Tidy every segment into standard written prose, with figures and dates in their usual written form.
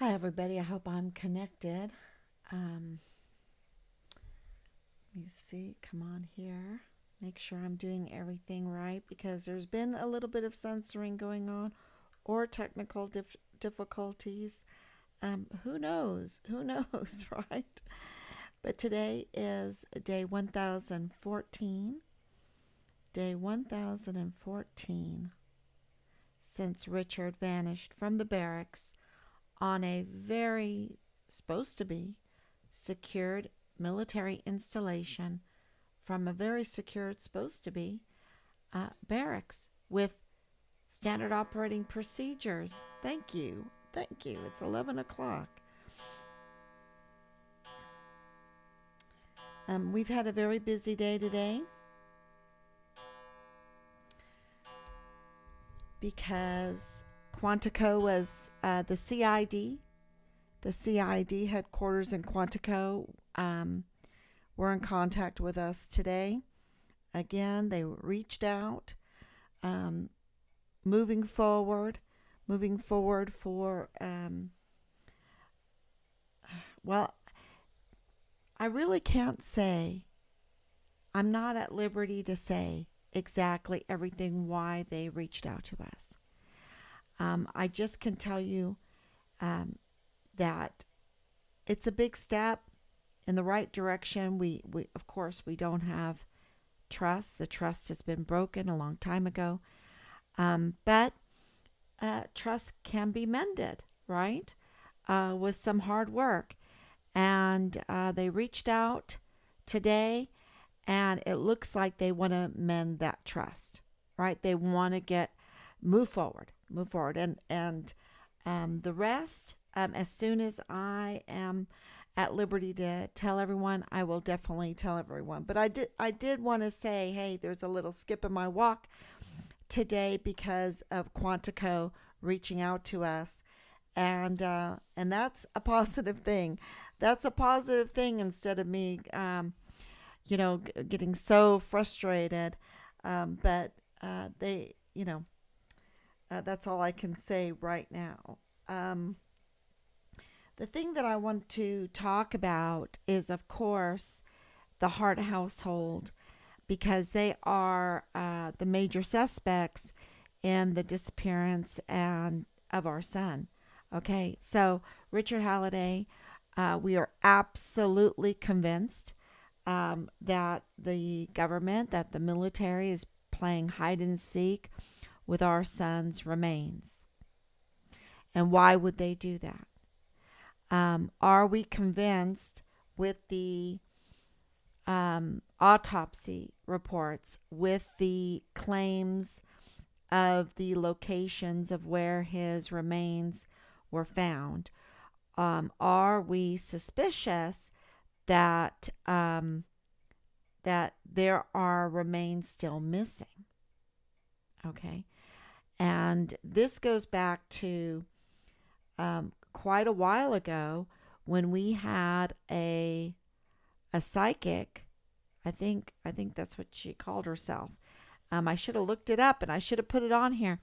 Hi, everybody. I hope I'm connected. Um, Let me see. Come on here. Make sure I'm doing everything right because there's been a little bit of censoring going on or technical difficulties. Who knows? Who knows, right? But today is day 1014. Day 1014 since Richard vanished from the barracks on a very supposed to be secured military installation from a very secured supposed to be barracks with standard operating procedures. Thank you. Thank you. It's 11 o'clock. We've had a very busy day today because Quantico was the CID headquarters in Quantico were in contact with us today. Again, they reached out, moving forward for, well, I really can't say, I'm not at liberty to say exactly everything why they reached out to us. I just can tell you that it's a big step in the right direction. We of course, we don't have trust. The trust has been broken a long time ago. But trust can be mended, right? With some hard work. And they reached out today, and it looks like they want to mend that trust, right? They want to move forward, and the rest. As soon as I am at liberty to tell everyone, I will definitely tell everyone. But I did want to say, hey, there's a little skip in my walk today because of Quantico reaching out to us, and that's a positive thing. That's a positive thing instead of me, getting so frustrated. But they, that's all I can say right now. The thing that I want to talk about is, of course, the Hart household, because they are the major suspects in the disappearance of our son. Okay, so Richard Halliday, we are absolutely convinced that the government, that the military is playing hide and seek with our son's remains. And why would they do that? Are we convinced with the autopsy reports, with the claims of the locations of where his remains were found? Are we suspicious that that there are remains still missing? Okay, and this goes back to quite a while ago when we had a psychic. I think that's what she called herself. I should have looked it up and I should have put it on here.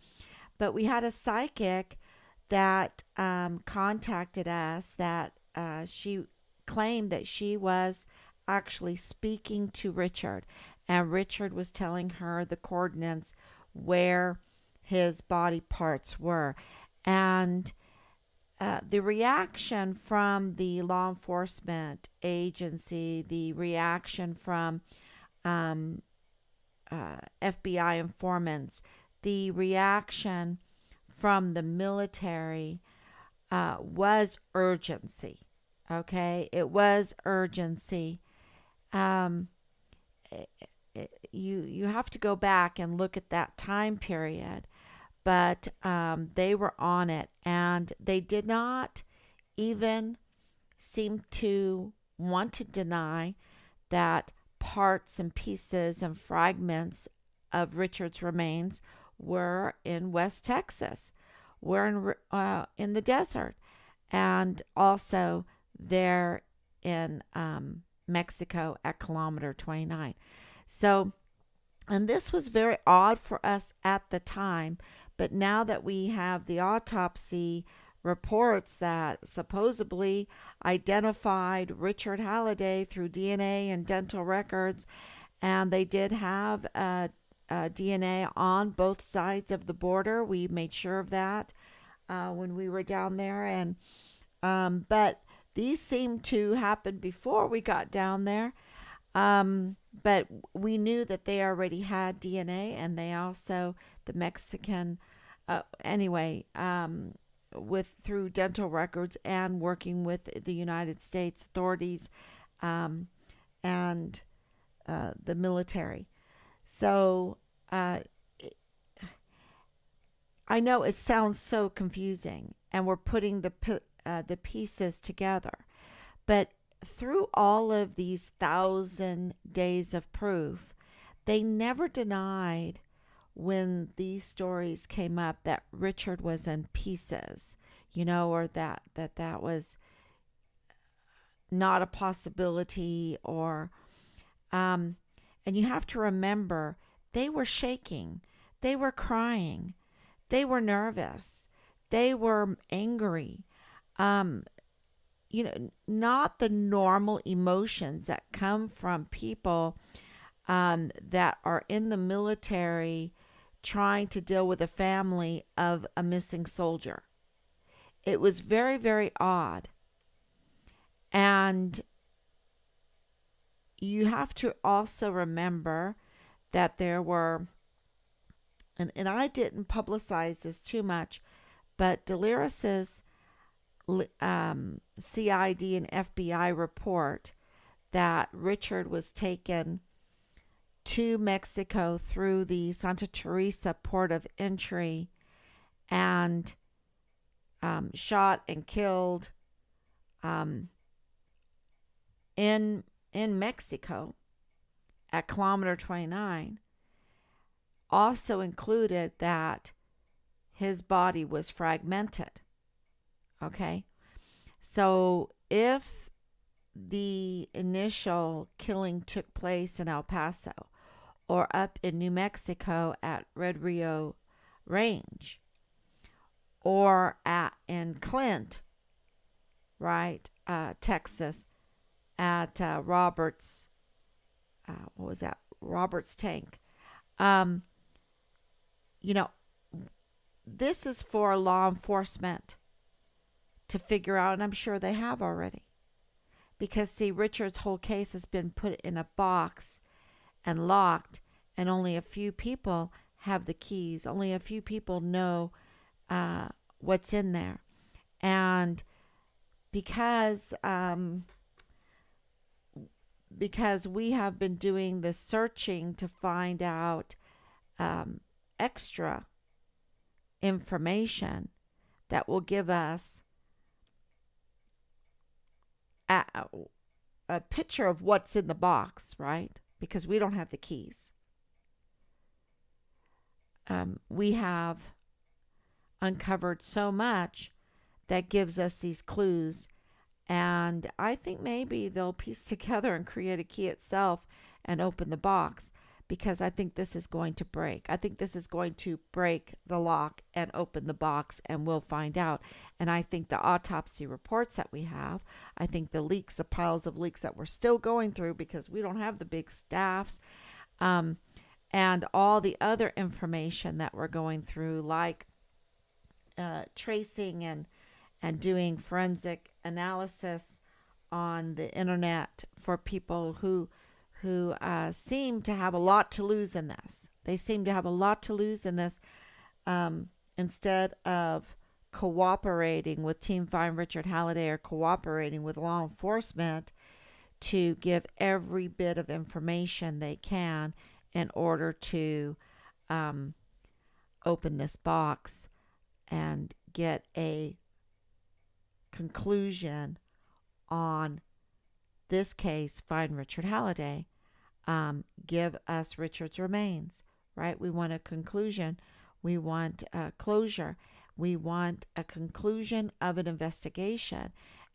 But we had a psychic that contacted us that she claimed that she was actually speaking to Richard, and Richard was telling her the coordinates where his body parts were. And the reaction from the law enforcement agency, the reaction from FBI informants, the reaction from the military was urgency. Okay, it was urgency. Um, you have to go back and look at that time period, but they were on it, and they did not even seem to want to deny that parts and pieces and fragments of Richard's remains were in West Texas, were in the desert, and also there in Mexico at kilometer 29. So, and this was very odd for us at the time, but now that we have the autopsy reports that supposedly identified Richard Halliday through DNA and dental records, and they did have DNA on both sides of the border. We made sure of that when we were down there, and but these seemed to happen before we got down there. But we knew that they already had DNA, and they also, the Mexican, anyway, with through dental records and working with the United States authorities um, and the military. So I know it sounds so confusing, and we're putting the pieces together, but through all of these 1,000 days of proof, they never denied when these stories came up that Richard was in pieces, or that was not a possibility, or um, and you have to remember they were shaking, they were crying, they were nervous, they were angry. Um, not the normal emotions that come from people that are in the military trying to deal with a family of a missing soldier. It was very, very odd. And you have to also remember that there were, and I didn't publicize this too much, but Deliras's CID and FBI report that Richard was taken to Mexico through the Santa Teresa port of entry and shot and killed um, in Mexico at kilometer 29 also included that his body was fragmented. Okay, so if the initial killing took place in El Paso or up in New Mexico at Red Rio Range or in Clint, right, Texas, at Roberts, what was that? Roberts Tank. Um, you know, this is for law enforcement to figure out, and I'm sure they have already. Because, see, Richard's whole case has been put in a box and locked, and only a few people have the keys. Only a few people know what's in there. And because we have been doing the searching to find out extra information that will give us a picture of what's in the box, right? Because we don't have the keys. We have uncovered so much that gives us these clues, and I think maybe they'll piece together and create a key itself and open the box, because I think this is going to break. I think this is going to break the lock and open the box, and we'll find out. And I think the autopsy reports that we have, I think the leaks, the piles of leaks that we're still going through because we don't have the big staffs, and all the other information that we're going through, like tracing and doing forensic analysis on the internet for people who seem to have a lot to lose in this. They seem to have a lot to lose in this, instead of cooperating with Team Find Richard Halliday or cooperating with law enforcement to give every bit of information they can in order to open this box and get a conclusion on this case, Find Richard Halliday. Give us Richard's remains, right? We want a conclusion. We want closure. We want a conclusion of an investigation.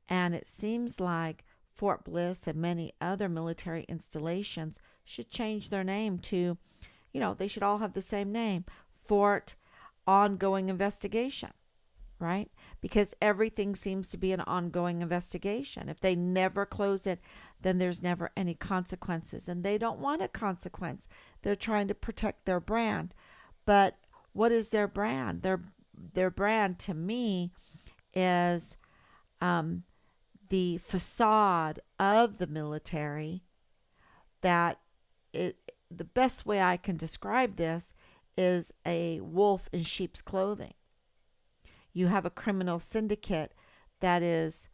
And it seems like Fort Bliss and many other military installations should change their name to, they should all have the same name, Fort Ongoing Investigation. right? Because everything seems to be an ongoing investigation. If they never close it, then there's never any consequences. And they don't want a consequence. They're trying to protect their brand. But what is their brand? Their brand to me is um, the facade of the military that the best way I can describe this is a wolf in sheep's clothing. You have a criminal syndicate that is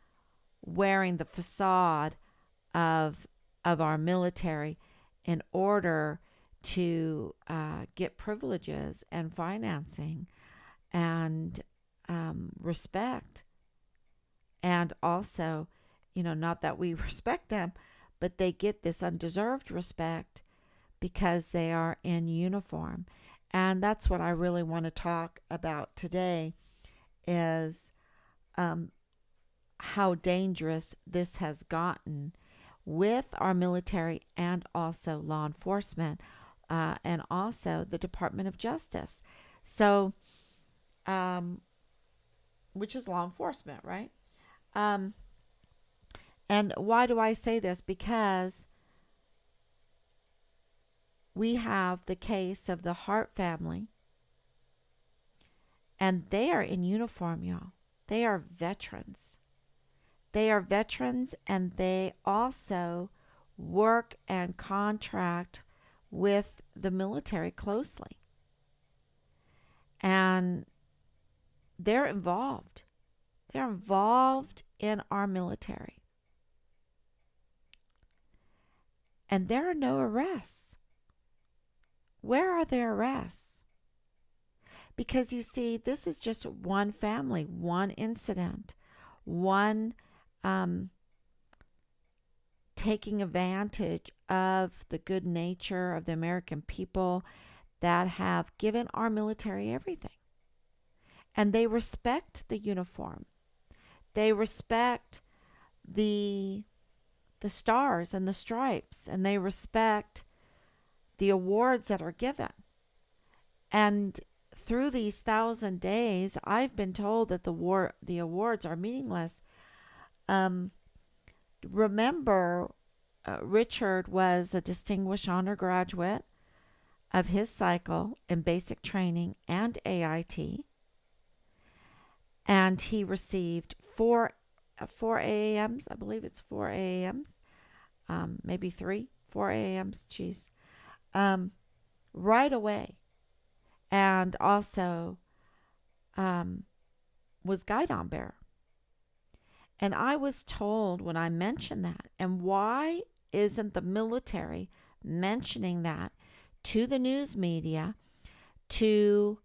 wearing the facade of our military in order to get privileges and financing and respect, and also, not that we respect them, but they get this undeserved respect because they are in uniform. And that's what I really want to talk about today is how dangerous this has gotten with our military and also law enforcement and also the Department of Justice. So, which is law enforcement, right? Um, and why do I say this? Because we have the case of the Hart family, and they are in uniform, y'all. They are veterans. They are veterans, and they also work and contract with the military closely. And they're involved. They're involved in our military. And there are no arrests. Where are their arrests? Because you see, this is just one family, one incident, one taking advantage of the good nature of the American people that have given our military everything. And they respect the uniform. They respect the stars and the stripes, and they respect the awards that are given. And through these 1,000 days, I've been told that the awards are meaningless. Remember, Richard was a distinguished honor graduate of his cycle in basic training and AIT, and he received four AAMs. I believe it's four AAMs, maybe four AAMs. Geez, right away, and also was guidon bearer. And I was told when I mentioned that, and why isn't the military mentioning that to the news media to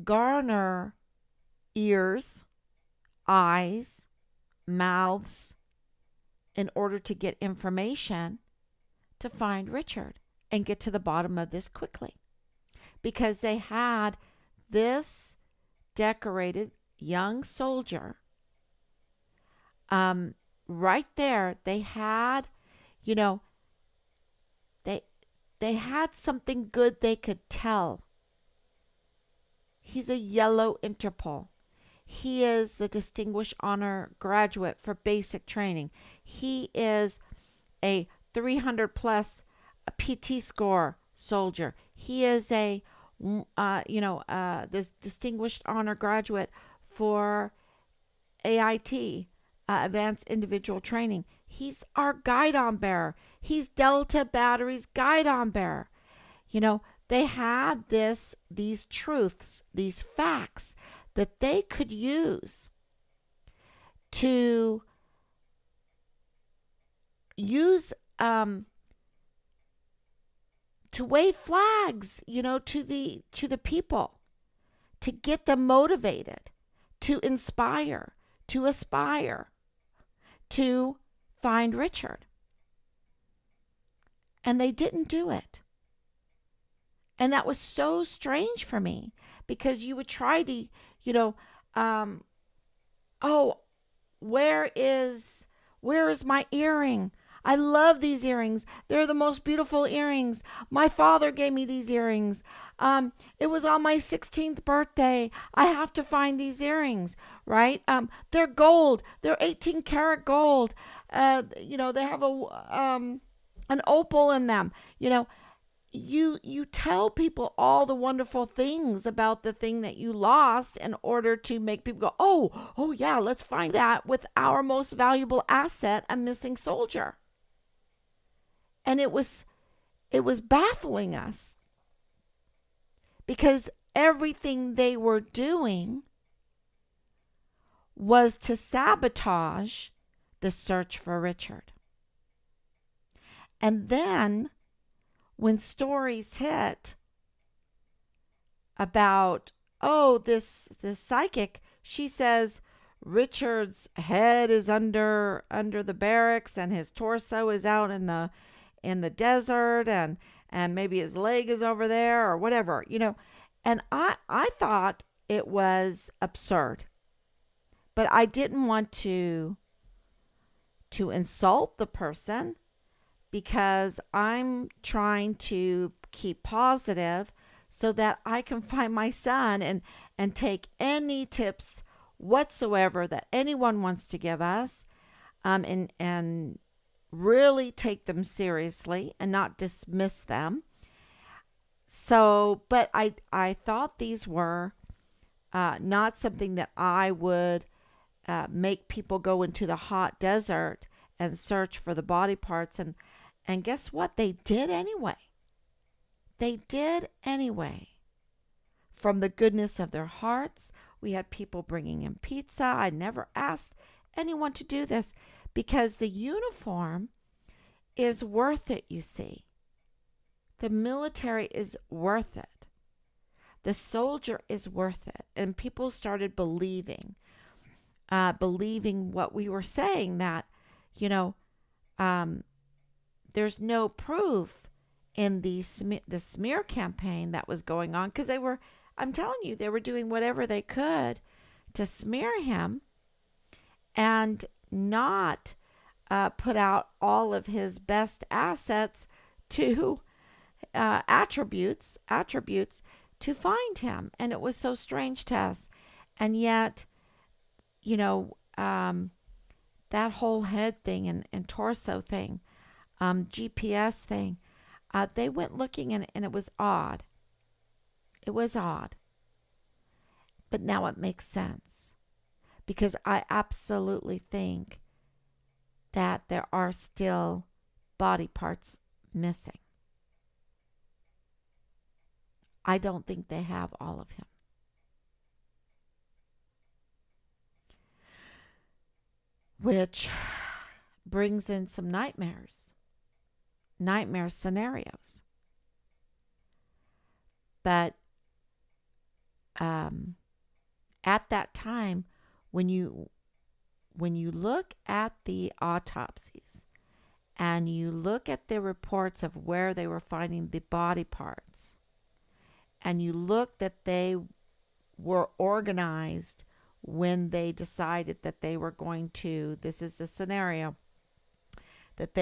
garner ears, eyes, mouths in order to get information to find Richard and get to the bottom of this quickly? Because they had this decorated young soldier right there. They had, they had something good they could tell. He's a yellow Interpol. He is the Distinguished Honor Graduate for basic training. He is a 300 plus PT score soldier. He is a this Distinguished Honor Graduate for AIT, Advanced Individual Training. He's our guidon bearer. He's Delta Battery's guidon bearer. They had these truths, these facts that they could use to wave flags, to the people, to get them motivated, to inspire, to aspire, to find Richard. And they didn't do it. And that was so strange for me, because you would try to, oh, where is my earring? I love these earrings. They're the most beautiful earrings. My father gave me these earrings. It was on my 16th birthday. I have to find these earrings, right? They're gold. They're 18 karat gold. They have an opal in them. You tell people all the wonderful things about the thing that you lost in order to make people go, oh yeah, let's find that with our most valuable asset, a missing soldier. And it was baffling us because everything they were doing was to sabotage the search for Richard. And then when stories hit about, this psychic, she says Richard's head is under the barracks and his torso is out in the desert, and maybe his leg is over there or whatever, and I thought it was absurd, but I didn't want to insult the person, because I'm trying to keep positive so that I can find my son and take any tips whatsoever that anyone wants to give us, and really take them seriously and not dismiss them. So, but I thought these were not something that I would make people go into the hot desert and search for the body parts. And guess what? They did anyway. They did anyway. From the goodness of their hearts, we had people bringing in pizza. I never asked anyone to do this because the uniform is worth it, you see. The military is worth it. The soldier is worth it. And people started believing what we were saying, that, there's no proof in the smear campaign that was going on, because I'm telling you, they were doing whatever they could to smear him and not put out all of his best assets to attributes to find him. And it was so strange to us. And yet, that whole head thing and torso thing, GPS thing, they went looking, and it was odd. It was odd. But now it makes sense, because I absolutely think that there are still body parts missing. I don't think they have all of him. Which brings in some nightmare scenarios. But at that time, when you look at the autopsies and you look at the reports of where they were finding the body parts, and you look that they were organized when they decided that they were going to, this is a scenario, that they